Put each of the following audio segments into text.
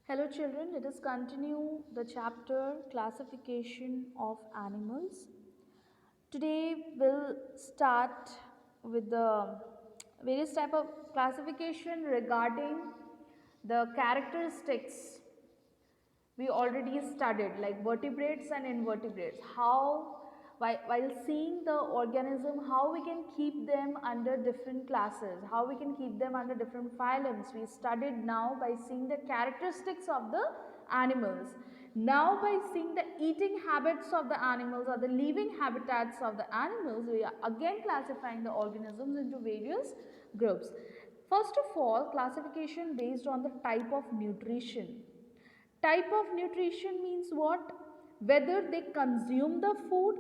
Hello children, let us continue the chapter classification of animals. Today we'll start with the various type of classification regarding the characteristics we already studied, like vertebrates and invertebrates, how while seeing the organism, how we can keep them under different classes, how we can keep them under different phylums. We studied now by seeing the characteristics of the animals. Now by seeing the eating habits of the animals or the living habitats of the animals, we are again classifying the organisms into various groups. First of all, classification based on the type of nutrition. Type of nutrition means what? Whether they consume the food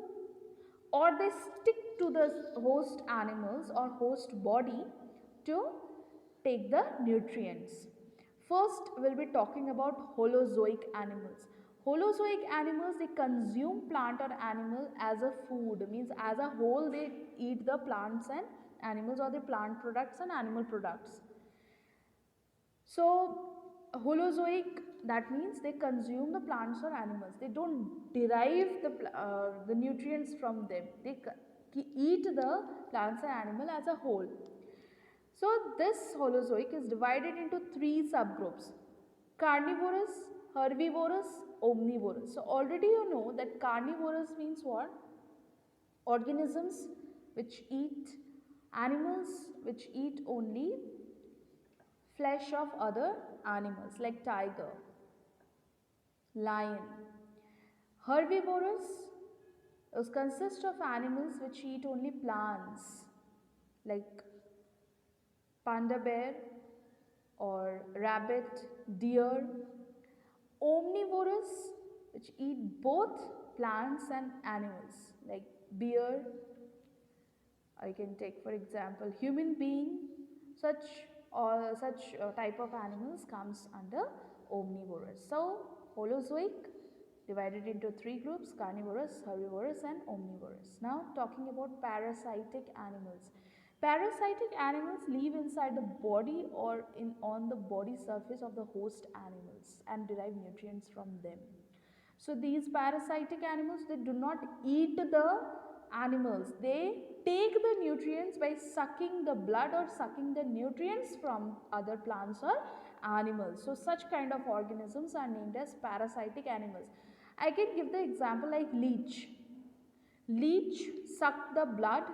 or they stick to the host animals or host body to take the nutrients. First, we'll be talking about holozoic animals. Holozoic animals, they consume plant or animal as a food, means as a whole they eat the plants and animals or the plant products and animal products. So, holozoic, that means they consume the plants or animals. They don't derive the nutrients from them. They eat the plants and animal as a whole. So, this holozoic is divided into three subgroups: carnivorous, herbivorous, omnivorous. So, already you know that carnivorous means what? Organisms which eat, animals which eat only flesh of other animals like tiger, lion. Herbivorous consists of animals which eat only plants like panda bear or rabbit, deer. Omnivorous, which eat both plants and animals like bear, I can take for example human being. Such type of animals comes under omnivorous. So holozoic divided into three groups: carnivorous, herbivorous and omnivorous. Now talking about parasitic animals. Parasitic animals live inside the body or on the body surface of the host animals and derive nutrients from them. So these parasitic animals, they do not eat the animals. They take the nutrients by sucking the blood or sucking the nutrients from other plants or animals. So such kind of organisms are named as parasitic animals. I can give the example like leech. Leech suck the blood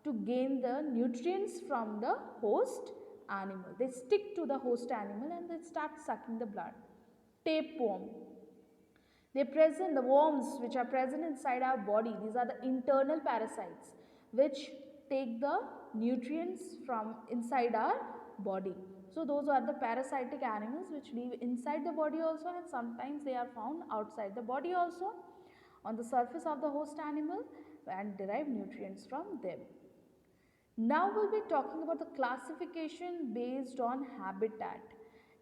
to gain the nutrients from the host animal. They stick to the host animal and they start sucking the blood. Tapeworm. They present the worms which are present inside our body. These are the internal parasites which take the nutrients from inside our body. So those are the parasitic animals which live inside the body also, and sometimes they are found outside the body also on the surface of the host animal and derive nutrients from them. Now we'll be talking about the classification based on habitat.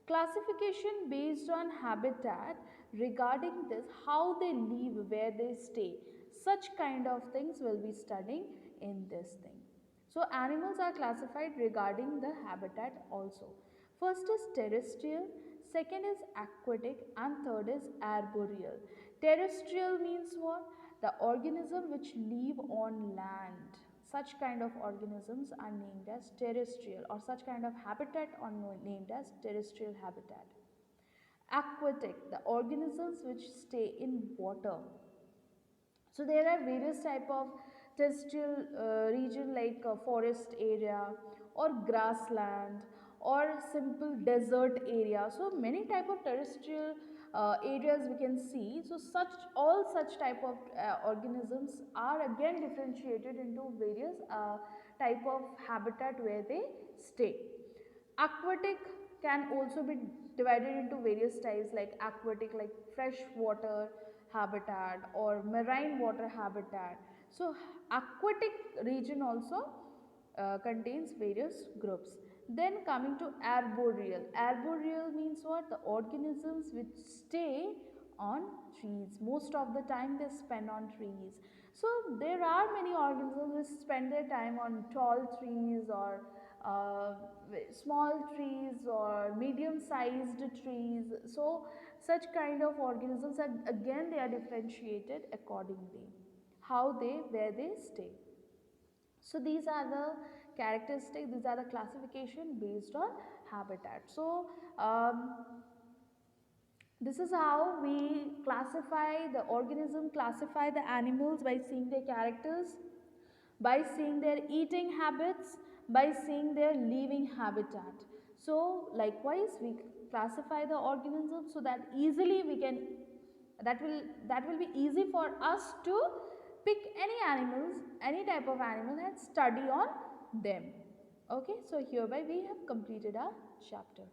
Classification based on habitat, regarding this, how they live, where they stay. Such kind of things we'll be studying in this thing. So animals are classified regarding the habitat also. First is terrestrial, second is aquatic and third is arboreal. Terrestrial means what? The organism which live on land. Such kind of organisms are named as terrestrial, or such kind of habitat are named as terrestrial habitat. Aquatic, the organisms which stay in water. So there are various type of terrestrial region like forest area or grassland or simple desert area. So many type of terrestrial areas we can see. So all such type of organisms are again differentiated into various type of habitat where they stay. Aquatic can also be divided into various types like aquatic, like freshwater habitat or marine water habitat. So aquatic region also contains various groups. Then coming to arboreal. Arboreal means what? The organisms which stay on trees. Most of the time they spend on trees. So there are many organisms which spend their time on tall trees or uh, small trees or medium sized trees. So such kind of organisms are again they are differentiated accordingly where they stay. So these are the characteristics, these are the classification based on habitat. So this is how we classify the organism, classify the animals by seeing their characters, by seeing their eating habits, by seeing their living habitat. So likewise we classify the organisms so that easily we can, that will be easy for us to pick any animals, any type of animal and study on them. Okay, so hereby we have completed our chapter.